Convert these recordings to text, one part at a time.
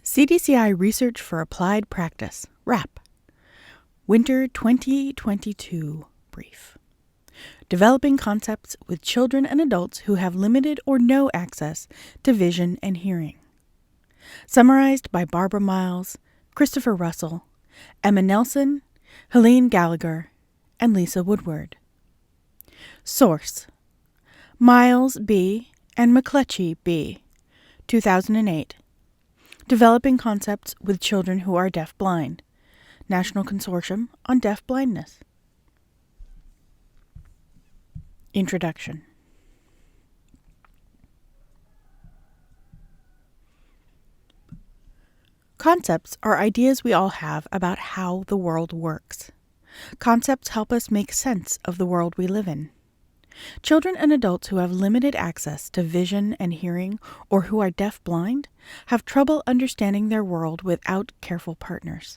CDCI Research for Applied Practice, RAP. Winter 2022 Brief. Developing concepts with children and adults who have limited or no access to vision and hearing. Summarized by Barbara Miles, Christopher Russell, Emma Nelson, Helene Gallagher, and Lisa Woodward. Source: Miles B. and McLetchie B. 2008. Developing Concepts with Children Who Are Deaf-Blind. National Consortium on Deaf-Blindness. Introduction. Concepts are ideas we all have about how the world works. Concepts help us make sense of the world we live in. Children and adults who have limited access to vision and hearing or who are deaf-blind have trouble understanding their world without careful partners.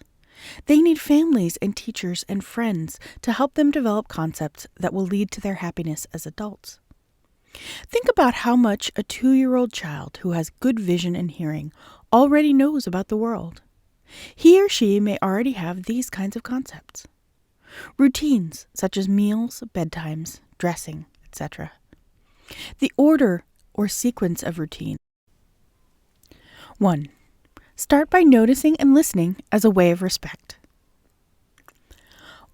They need families and teachers and friends to help them develop concepts that will lead to their happiness as adults. Think about how much a 2-year-old child who has good vision and hearing already knows about the world. He or she may already have these kinds of concepts. Routines such as meals, bedtimes, dressing, etc. The order or sequence of routine. 1. Start by noticing and listening as a way of respect.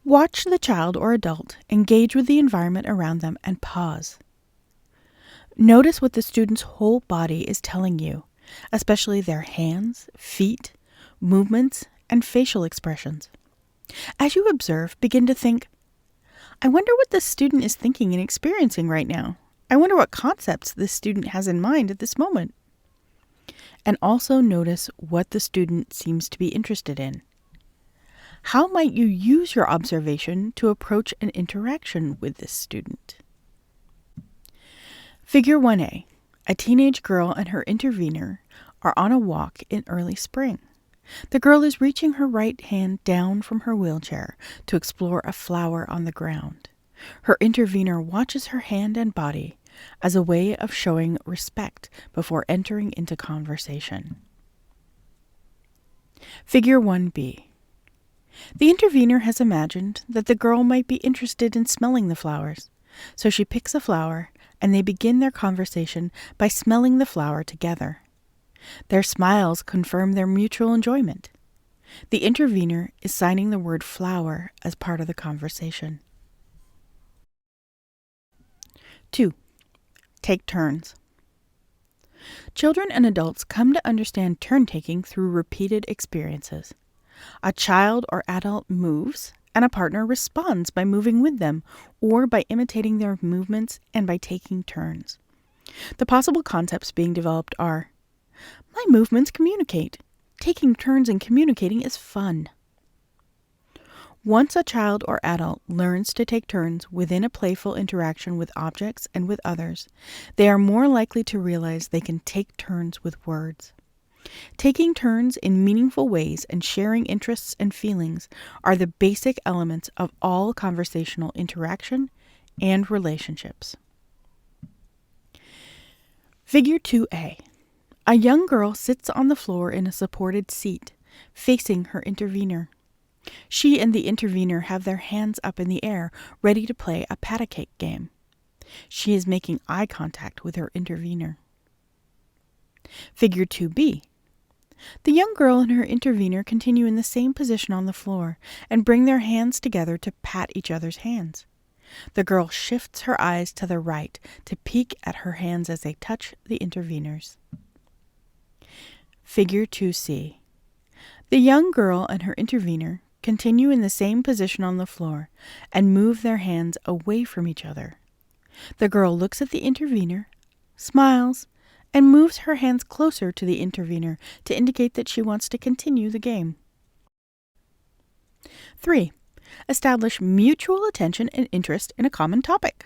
Watch the child or adult engage with the environment around them and pause. Notice what the student's whole body is telling you, especially their hands, feet, movements, and facial expressions. As you observe, begin to think, I wonder what this student is thinking and experiencing right now. I wonder what concepts this student has in mind at this moment. And also notice what the student seems to be interested in. How might you use your observation to approach an interaction with this student? Figure 1A. A teenage girl and her intervener are on a walk in early spring. The girl is reaching her right hand down from her wheelchair to explore a flower on the ground. Her intervener watches her hand and body as a way of showing respect before entering into conversation. Figure 1B. The intervener has imagined that the girl might be interested in smelling the flowers, so she picks a flower and they begin their conversation by smelling the flower together. Their smiles confirm their mutual enjoyment. The intervener is signing the word flower as part of the conversation. 2. Take turns. Children and adults come to understand turn-taking through repeated experiences. A child or adult moves, and a partner responds by moving with them or by imitating their movements and by taking turns. The possible concepts being developed are: my movements communicate. Taking turns in communicating is fun. Once a child or adult learns to take turns within a playful interaction with objects and with others, they are more likely to realize they can take turns with words. Taking turns in meaningful ways and sharing interests and feelings are the basic elements of all conversational interaction and relationships. Figure 2A. A young girl sits on the floor in a supported seat, facing her intervener. She and the intervener have their hands up in the air, ready to play a pat-a-cake game. She is making eye contact with her intervener. Figure 2B. The young girl and her intervener continue in the same position on the floor and bring their hands together to pat each other's hands. The girl shifts her eyes to the right to peek at her hands as they touch the interveners. Figure 2C. The young girl and her intervener continue in the same position on the floor and move their hands away from each other. The girl looks at the intervener, smiles, and moves her hands closer to the intervener to indicate that she wants to continue the game. 3. Establish mutual attention and interest in a common topic.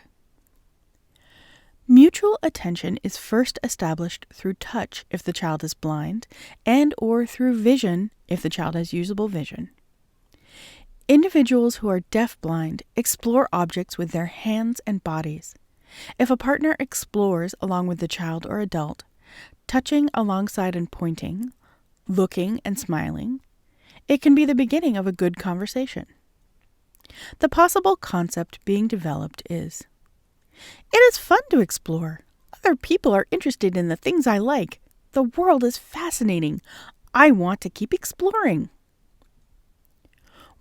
Mutual attention is first established through touch if the child is blind, and or through vision if the child has usable vision. Individuals who are deaf-blind explore objects with their hands and bodies. If a partner explores along with the child or adult, touching alongside and pointing, looking and smiling, it can be the beginning of a good conversation. The possible concept being developed is, it is fun to explore. Other people are interested in the things I like. The world is fascinating. I want to keep exploring.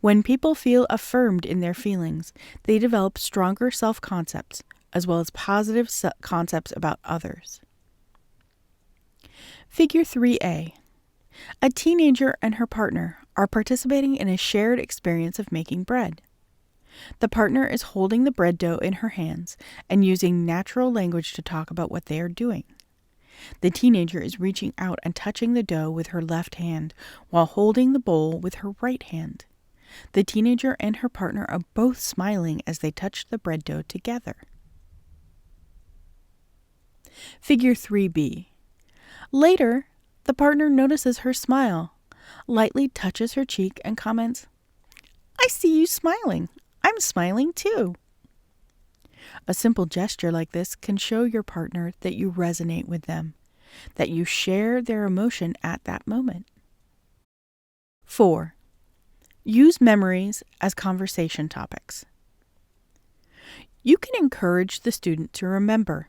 When people feel affirmed in their feelings, they develop stronger self-concepts as well as positive concepts about others. Figure 3A. A teenager and her partner are participating in a shared experience of making bread. The partner is holding the bread dough in her hands and using natural language to talk about what they are doing. The teenager is reaching out and touching the dough with her left hand while holding the bowl with her right hand. The teenager and her partner are both smiling as they touch the bread dough together. Figure 3B. Later, the partner notices her smile, lightly touches her cheek, and comments, "I see you smiling. I'm smiling too." A simple gesture like this can show your partner that you resonate with them, that you share their emotion at that moment. 4. Use memories as conversation topics. You can encourage the student to remember.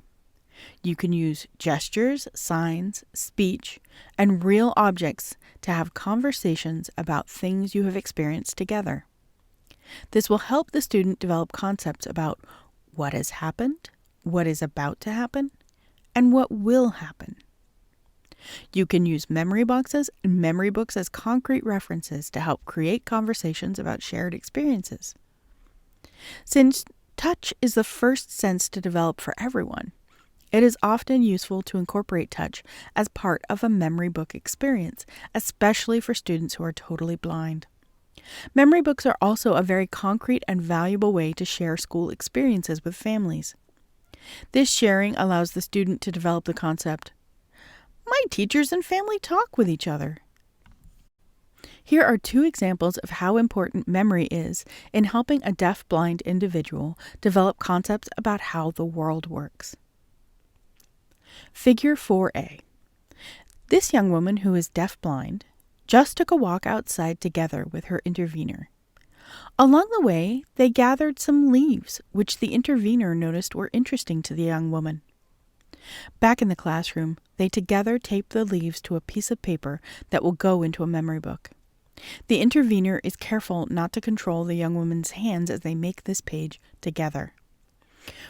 You can use gestures, signs, speech, and real objects to have conversations about things you have experienced together. This will help the student develop concepts about what has happened, what is about to happen, and what will happen. You can use memory boxes and memory books as concrete references to help create conversations about shared experiences. Since touch is the first sense to develop for everyone, it is often useful to incorporate touch as part of a memory book experience, especially for students who are totally blind. Memory books are also a very concrete and valuable way to share school experiences with families. This sharing allows the student to develop the concept, "My teachers and family talk with each other." Here are 2 examples of how important memory is in helping a deaf-blind individual develop concepts about how the world works. Figure 4A. This young woman who is deaf-blind just took a walk outside together with her intervener. Along the way, they gathered some leaves, which the intervener noticed were interesting to the young woman. Back in the classroom, they together taped the leaves to a piece of paper that will go into a memory book. The intervener is careful not to control the young woman's hands as they make this page together.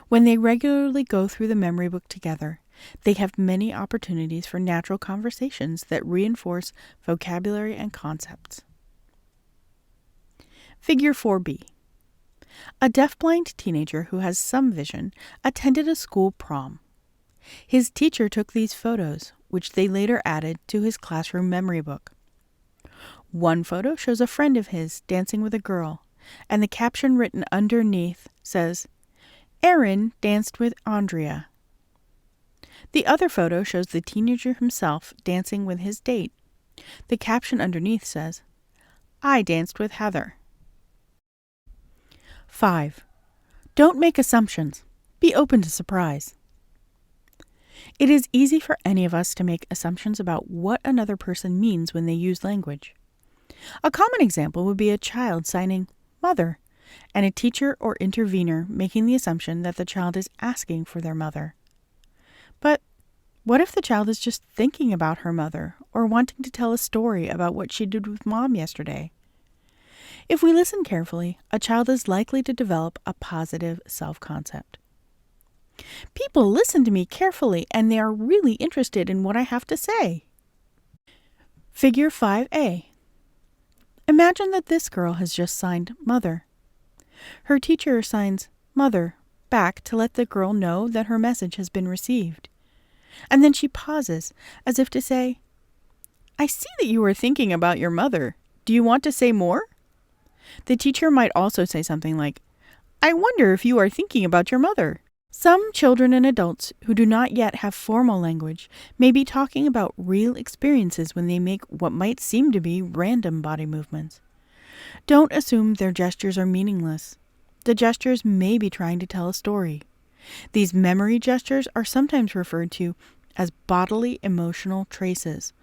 When they regularly go through the memory book together, they have many opportunities for natural conversations that reinforce vocabulary and concepts. Figure 4B. A deaf-blind teenager who has some vision attended a school prom. His teacher took these photos, which they later added to his classroom memory book. One photo shows a friend of his dancing with a girl, and the caption written underneath says, "Erin danced with Andrea." The other photo shows the teenager himself dancing with his date. The caption underneath says, "I danced with Heather." 5. Don't make assumptions. Be open to surprise. It is easy for any of us to make assumptions about what another person means when they use language. A common example would be a child signing "mother" and a teacher or intervener making the assumption that the child is asking for their mother. But what if the child is just thinking about her mother or wanting to tell a story about what she did with mom yesterday? If we listen carefully, a child is likely to develop a positive self-concept. People listen to me carefully and they are really interested in what I have to say. Figure 5A. Imagine that this girl has just signed "mother." Her teacher signs "mother" back to let the girl know that her message has been received. And then she pauses, as if to say, "I see that you are thinking about your mother. Do you want to say more?" The teacher might also say something like, "I wonder if you are thinking about your mother." Some children and adults who do not yet have formal language may be talking about real experiences when they make what might seem to be random body movements. Don't assume their gestures are meaningless. The gestures may be trying to tell a story. These memory gestures are sometimes referred to as bodily emotional traces,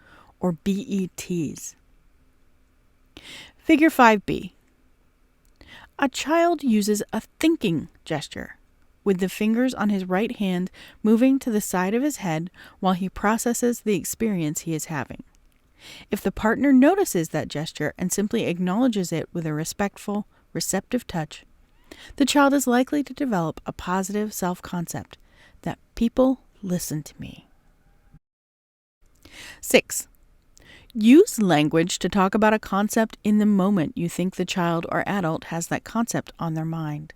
or BETs. Figure 5b. A child uses a thinking gesture, with the fingers on his right hand moving to the side of his head while he processes the experience he is having. If the partner notices that gesture and simply acknowledges it with a respectful, receptive touch, the child is likely to develop a positive self-concept that people listen to me. 6. Use language to talk about a concept in the moment you think the child or adult has that concept on their mind.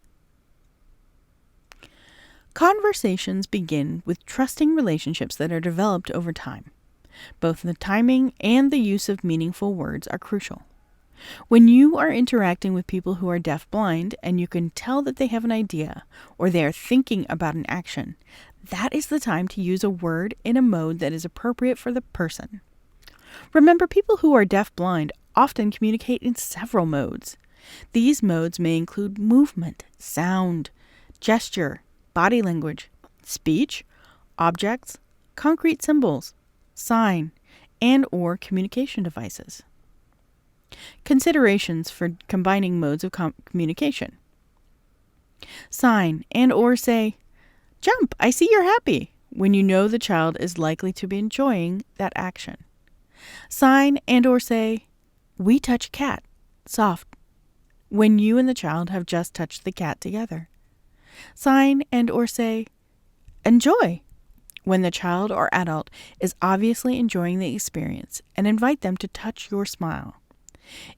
Conversations begin with trusting relationships that are developed over time. Both the timing and the use of meaningful words are crucial. When you are interacting with people who are deaf-blind and you can tell that they have an idea or they are thinking about an action, that is the time to use a word in a mode that is appropriate for the person. Remember, people who are deaf-blind often communicate in several modes. These modes may include movement, sound, gesture, body language, speech, objects, concrete symbols, sign, and/or communication devices. Considerations for combining modes of communication. Sign and/or say, "Jump, I see you're happy," when you know the child is likely to be enjoying that action. Sign and/or say, "We touch cat," soft, when you and the child have just touched the cat together. Sign and/or say, "Enjoy," when the child or adult is obviously enjoying the experience, and invite them to touch your smile.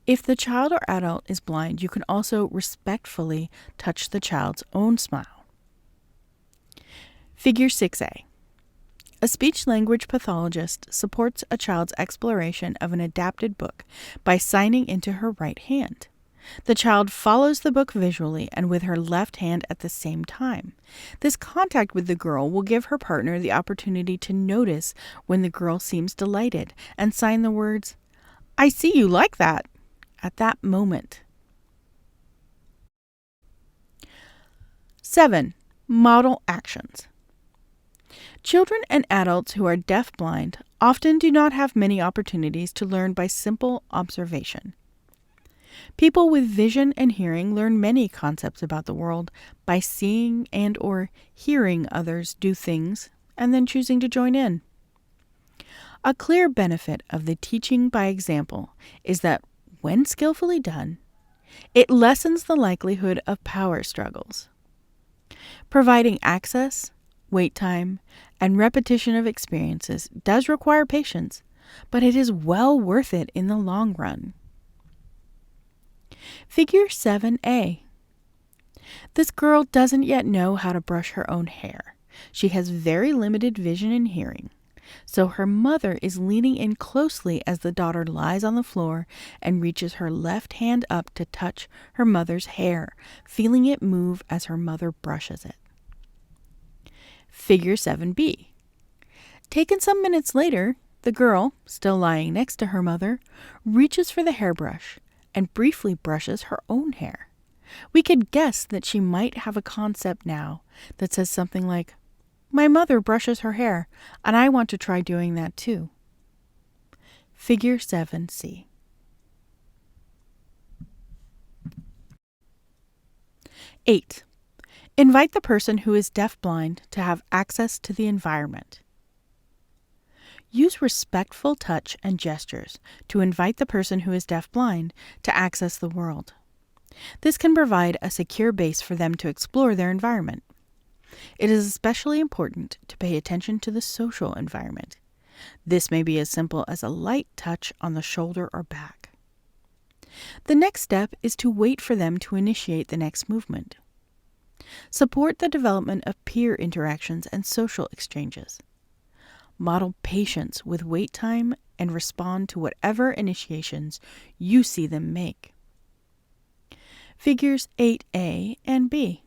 If the child or adult is blind, you can also respectfully touch the child's own smile. Figure 6a. A speech-language pathologist supports a child's exploration of an adapted book by signing into her right hand. The child follows the book visually and with her left hand at the same time. This contact with the girl will give her partner the opportunity to notice when the girl seems delighted and sign the words, "I see you like that," at that moment. 7. Model actions. Children and adults who are deaf-blind often do not have many opportunities to learn by simple observation. People with vision and hearing learn many concepts about the world by seeing and/or hearing others do things and then choosing to join in. A clear benefit of the teaching by example is that, when skillfully done, it lessens the likelihood of power struggles. Providing access, wait time, and repetition of experiences does require patience, but it is well worth it in the long run. Figure 7a. This girl doesn't yet know how to brush her own hair. She has very limited vision and hearing, so her mother is leaning in closely as the daughter lies on the floor and reaches her left hand up to touch her mother's hair, feeling it move as her mother brushes it. Figure 7b. Taken some minutes later, the girl, still lying next to her mother, reaches for the hairbrush and briefly brushes her own hair. We could guess that she might have a concept now that says something like, "My mother brushes her hair, and I want to try doing that too." Figure 7c. 8. Invite the person who is deaf-blind to have access to the environment. Use respectful touch and gestures to invite the person who is deaf-blind to access the world. This can provide a secure base for them to explore their environment. It is especially important to pay attention to the social environment. This may be as simple as a light touch on the shoulder or back. The next step is to wait for them to initiate the next movement. Support the development of peer interactions and social exchanges. Model patience with wait time and respond to whatever initiations you see them make. Figures 8a and b.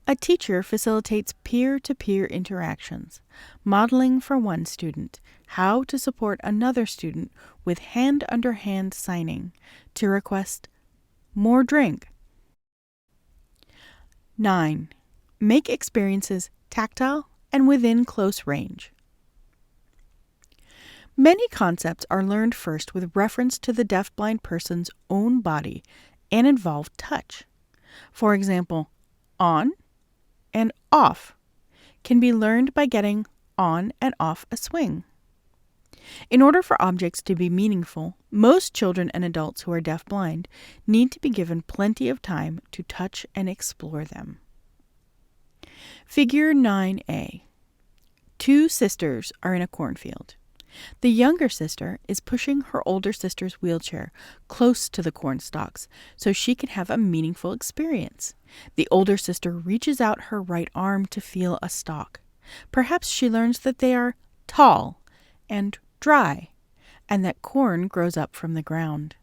A teacher facilitates peer-to-peer interactions, modeling for one student how to support another student with hand-under-hand signing to request more drink. 9. Make experiences tactile and within close range. Many concepts are learned first with reference to the deaf-blind person's own body and involve touch. For example, on and off can be learned by getting on and off a swing. In order for objects to be meaningful, most children and adults who are deaf-blind need to be given plenty of time to touch and explore them. Figure 9a. Two sisters are in a cornfield. The younger sister is pushing her older sister's wheelchair close to the corn stalks so she can have a meaningful experience. The older sister reaches out her right arm to feel a stalk. Perhaps she learns that they are tall and dry, and that corn grows up from the ground.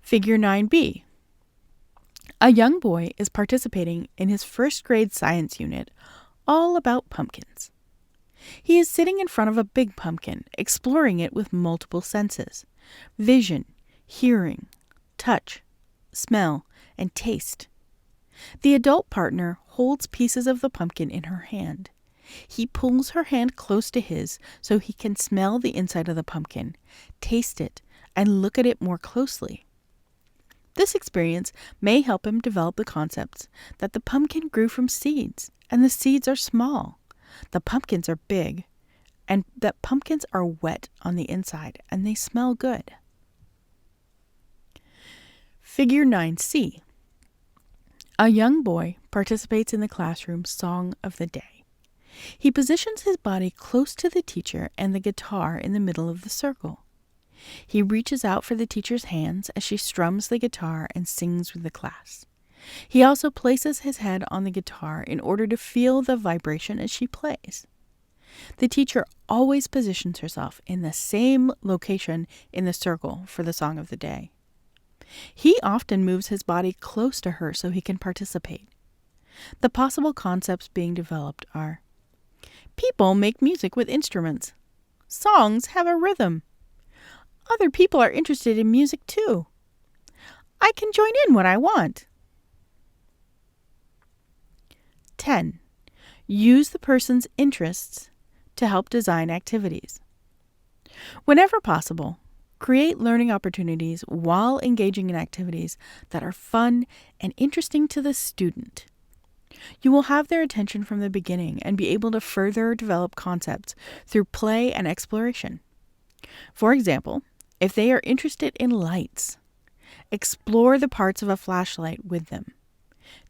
Figure 9b. A young boy is participating in his first grade science unit all about pumpkins. He is sitting in front of a big pumpkin, exploring it with multiple senses: vision, hearing, touch, smell, and taste. The adult partner holds pieces of the pumpkin in her hand. He pulls her hand close to his so he can smell the inside of the pumpkin, taste it, and look at it more closely. This experience may help him develop the concepts that the pumpkin grew from seeds, and the seeds are small. The pumpkins are big, and that pumpkins are wet on the inside, and they smell good. Figure 9c. A young boy participates in the classroom song of the day. He positions his body close to the teacher and the guitar in the middle of the circle. He reaches out for the teacher's hands as she strums the guitar and sings with the class. He also places his head on the guitar in order to feel the vibration as she plays. The teacher always positions herself in the same location in the circle for the song of the day. He often moves his body close to her so he can participate. The possible concepts being developed are: people make music with instruments. Songs have a rhythm. Other people are interested in music too. I can join in when I want. 10. Use the person's interests to help design activities. Whenever possible, create learning opportunities while engaging in activities that are fun and interesting to the student. You will have their attention from the beginning and be able to further develop concepts through play and exploration. For example, if they are interested in lights, explore the parts of a flashlight with them.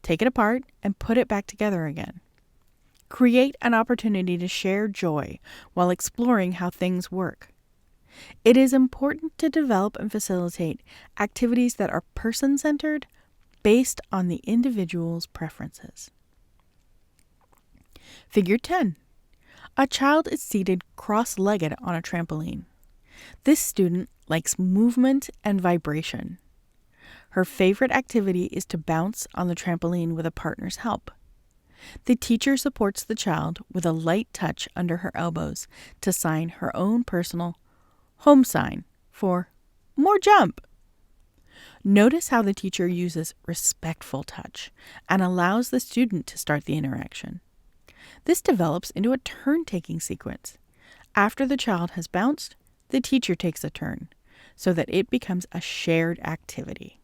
Take it apart and put it back together again. Create an opportunity to share joy while exploring how things work. It is important to develop and facilitate activities that are person-centered, based on the individual's preferences. Figure 10. A child is seated cross-legged on a trampoline. This student likes movement and vibration. Her favorite activity is to bounce on the trampoline with a partner's help. The teacher supports the child with a light touch under her elbows to sign her own personal home sign for more jump. Notice how the teacher uses respectful touch and allows the student to start the interaction. This develops into a turn-taking sequence. After the child has bounced, the teacher takes a turn so that it becomes a shared activity.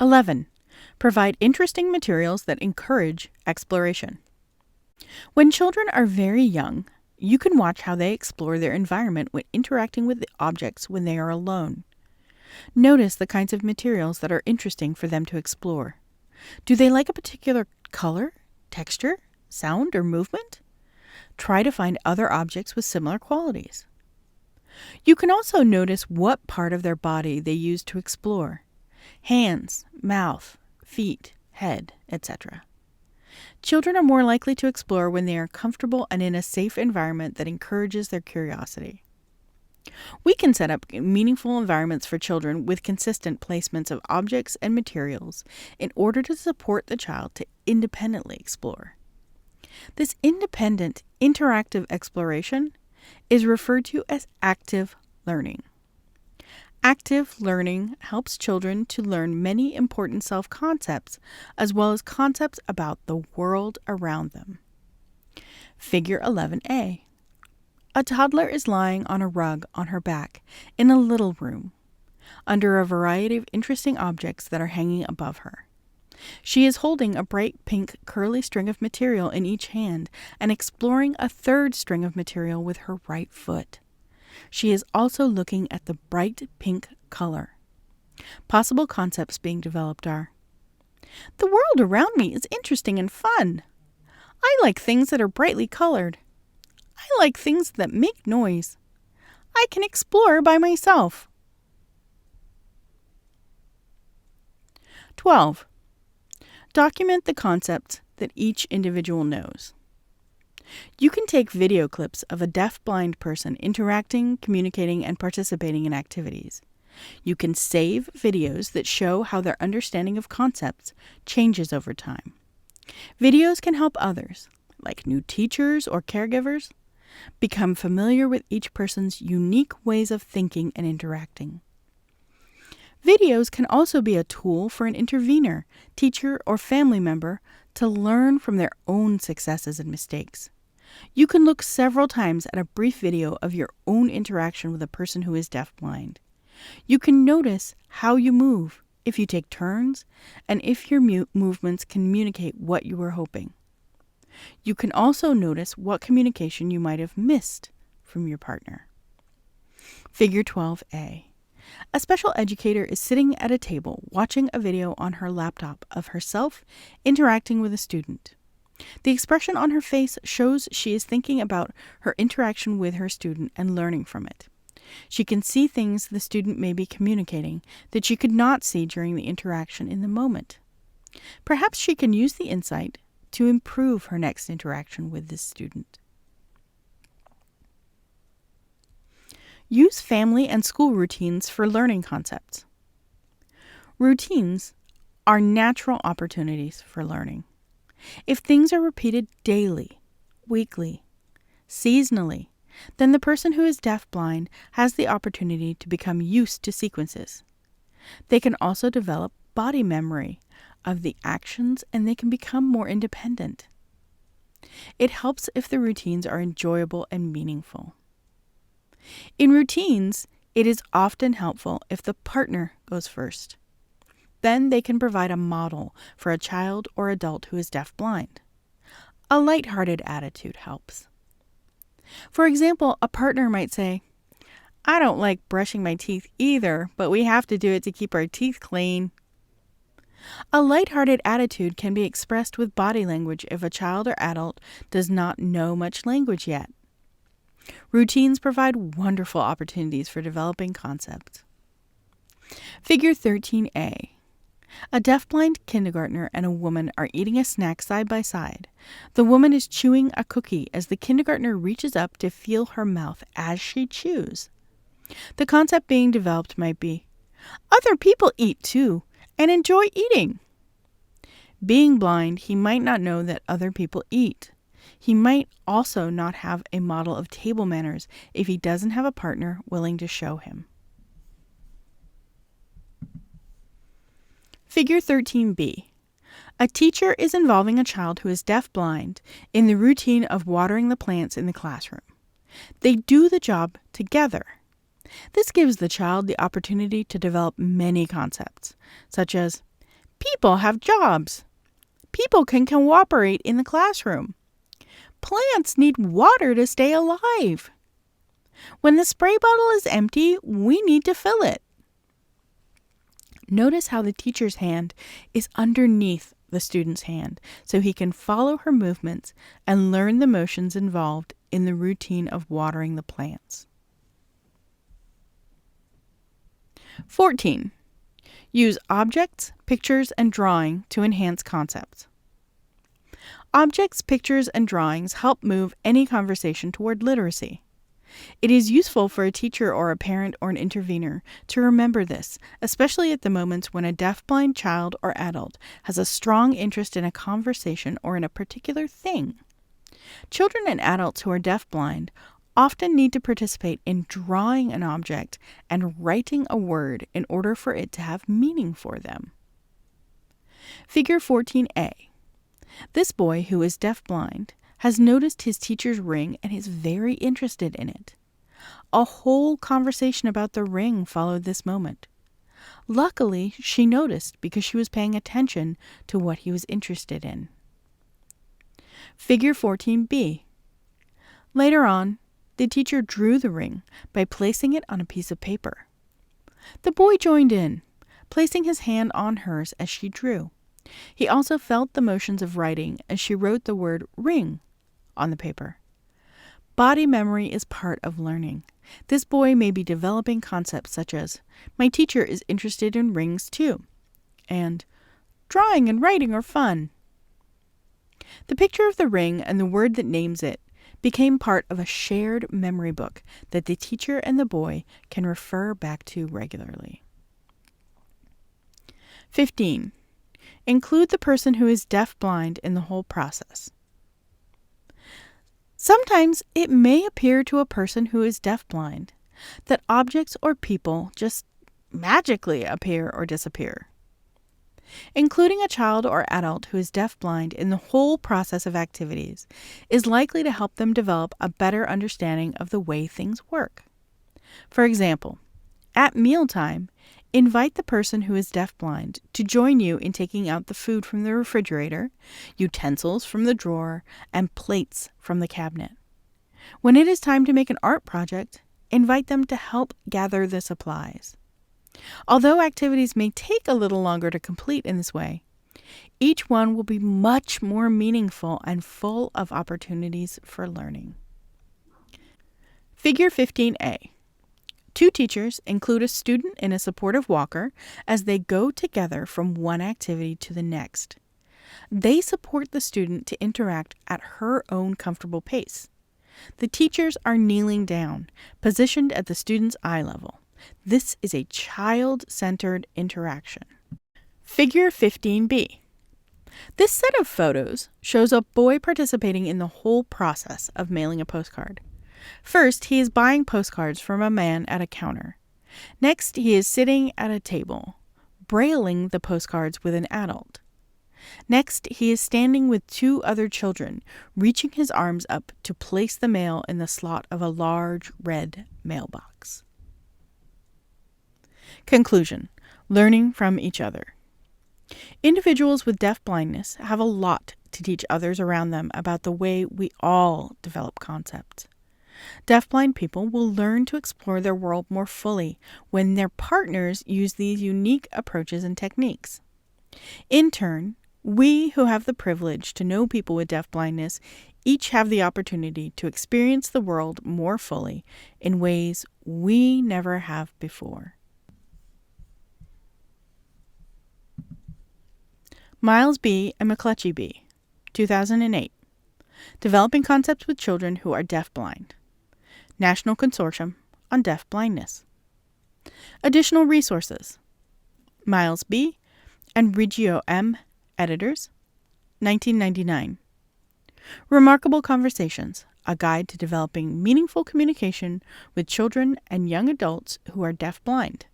11. Provide interesting materials that encourage exploration. When children are very young, you can watch how they explore their environment when interacting with objects when they are alone. Notice the kinds of materials that are interesting for them to explore. Do they like a particular color, texture, sound, or movement? Try to find other objects with similar qualities. You can also notice what part of their body they use to explore: hands, mouth, feet, head, etc. Children are more likely to explore when they are comfortable and in a safe environment that encourages their curiosity. We can set up meaningful environments for children with consistent placements of objects and materials in order to support the child to independently explore. This independent, interactive exploration is referred to as active learning. Active learning helps children to learn many important self-concepts as well as concepts about the world around them. Figure 11a. A toddler is lying on a rug on her back in a little room, under a variety of interesting objects that are hanging above her. She is holding a bright pink curly string of material in each hand and exploring a third string of material with her right foot. She is also looking at the bright pink color. Possible concepts being developed are: the world around me is interesting and fun. I like things that are brightly colored. I like things that make noise. I can explore by myself. 12. Document the concepts that each individual knows. You can take video clips of a deaf-blind person interacting, communicating, and participating in activities. You can save videos that show how their understanding of concepts changes over time. Videos can help others, like new teachers or caregivers, become familiar with each person's unique ways of thinking and interacting. Videos can also be a tool for an intervener, teacher, or family member to learn from their own successes and mistakes. You can look several times at a brief video of your own interaction with a person who is deaf-blind. You can notice how you move, if you take turns, and if your movements communicate what you were hoping. You can also notice what communication you might have missed from your partner. Figure 12a. A special educator is sitting at a table watching a video on her laptop of herself interacting with a student. The expression on her face shows she is thinking about her interaction with her student and learning from it. She can see things the student may be communicating that she could not see during the interaction in the moment. Perhaps she can use the insight to improve her next interaction with this student. Use family and school routines for learning concepts. Routines are natural opportunities for learning. If things are repeated daily, weekly, seasonally, then the person who is deaf-blind has the opportunity to become used to sequences. They can also develop body memory of the actions, and they can become more independent. It helps if the routines are enjoyable and meaningful. In routines, it is often helpful if the partner goes first. Then they can provide a model for a child or adult who is deaf-blind. A lighthearted attitude helps. For example, a partner might say, "I don't like brushing my teeth either, but we have to do it to keep our teeth clean." A lighthearted attitude can be expressed with body language if a child or adult does not know much language yet. Routines provide wonderful opportunities for developing concepts. Figure 13a. A deaf-blind kindergartner and a woman are eating a snack side by side. The woman is chewing a cookie as the kindergartner reaches up to feel her mouth as she chews. The concept being developed might be, other people eat too and enjoy eating. Being blind, he might not know that other people eat. He might also not have a model of table manners if he doesn't have a partner willing to show him. Figure 13b. A teacher is involving a child who is deaf-blind in the routine of watering the plants in the classroom. They do the job together. This gives the child the opportunity to develop many concepts, such as people have jobs, people can cooperate in the classroom, plants need water to stay alive. When the spray bottle is empty, we need to fill it. Notice how the teacher's hand is underneath the student's hand, so he can follow her movements and learn the motions involved in the routine of watering the plants. 14. Use objects, pictures, and drawing to enhance concepts. Objects, pictures, and drawings help move any conversation toward literacy. It is useful for a teacher or a parent or an intervener to remember this, especially at the moments when a deaf-blind child or adult has a strong interest in a conversation or in a particular thing. Children and adults who are deaf-blind often need to participate in drawing an object and writing a word in order for it to have meaning for them. Figure 14a. This boy, who is deaf-blind, has noticed his teacher's ring and is very interested in it. A whole conversation about the ring followed this moment. Luckily, she noticed because she was paying attention to what he was interested in. Figure 14b. Later on, the teacher drew the ring by placing it on a piece of paper. The boy joined in, placing his hand on hers as she drew. He also felt the motions of writing as she wrote the word ring on the paper. Body memory is part of learning. This boy may be developing concepts such as, my teacher is interested in rings too, and drawing and writing are fun. The picture of the ring and the word that names it became part of a shared memory book that the teacher and the boy can refer back to regularly. 15. Include the person who is deaf-blind in the whole process. Sometimes it may appear to a person who is deaf-blind that objects or people just magically appear or disappear. Including a child or adult who is deaf-blind in the whole process of activities is likely to help them develop a better understanding of the way things work. For example, at mealtime, invite the person who is deaf-blind to join you in taking out the food from the refrigerator, utensils from the drawer, and plates from the cabinet. When it is time to make an art project, invite them to help gather the supplies. Although activities may take a little longer to complete in this way, each one will be much more meaningful and full of opportunities for learning. Figure 15a. Two teachers include a student in a supportive walker as they go together from one activity to the next. They support the student to interact at her own comfortable pace. The teachers are kneeling down, positioned at the student's eye level. This is a child-centered interaction. Figure 15b. This set of photos shows a boy participating in the whole process of mailing a postcard. First, he is buying postcards from a man at a counter. Next, he is sitting at a table, brailing the postcards with an adult. Next, he is standing with two other children, reaching his arms up to place the mail in the slot of a large red mailbox. Conclusion: learning from each other. Individuals with deaf-blindness have a lot to teach others around them about the way we all develop concepts. Deaf-blind people will learn to explore their world more fully when their partners use these unique approaches and techniques. In turn, we who have the privilege to know people with deaf-blindness each have the opportunity to experience the world more fully in ways we never have before. Miles B. and McLetchie B., 2008. Developing Concepts with Children Who Are Deaf-Blind. National Consortium on Deaf-Blindness. Additional resources: Miles B. and Reggio M., editors, 1999. Remarkable Conversations, a guide to developing meaningful communication with children and young adults who are deaf-blind.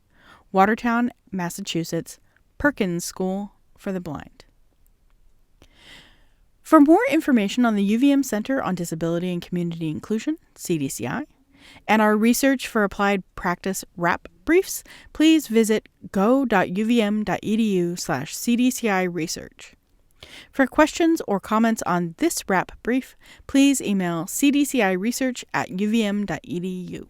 Watertown, Massachusetts, Perkins School for the Blind. For more information on the UVM Center on Disability and Community Inclusion, CDCI, and our Research for Applied Practice RAP briefs, please visit go.uvm.edu/CDCI research. For questions or comments on this RAP brief, please email cdciresearch@uvm.edu.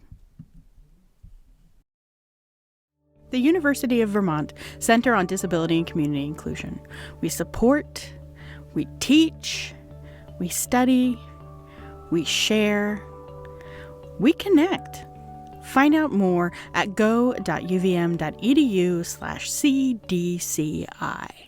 The University of Vermont Center on Disability and Community Inclusion. We support, we teach, we study, we share, we connect. Find out more at go.uvm.edu/CDCI.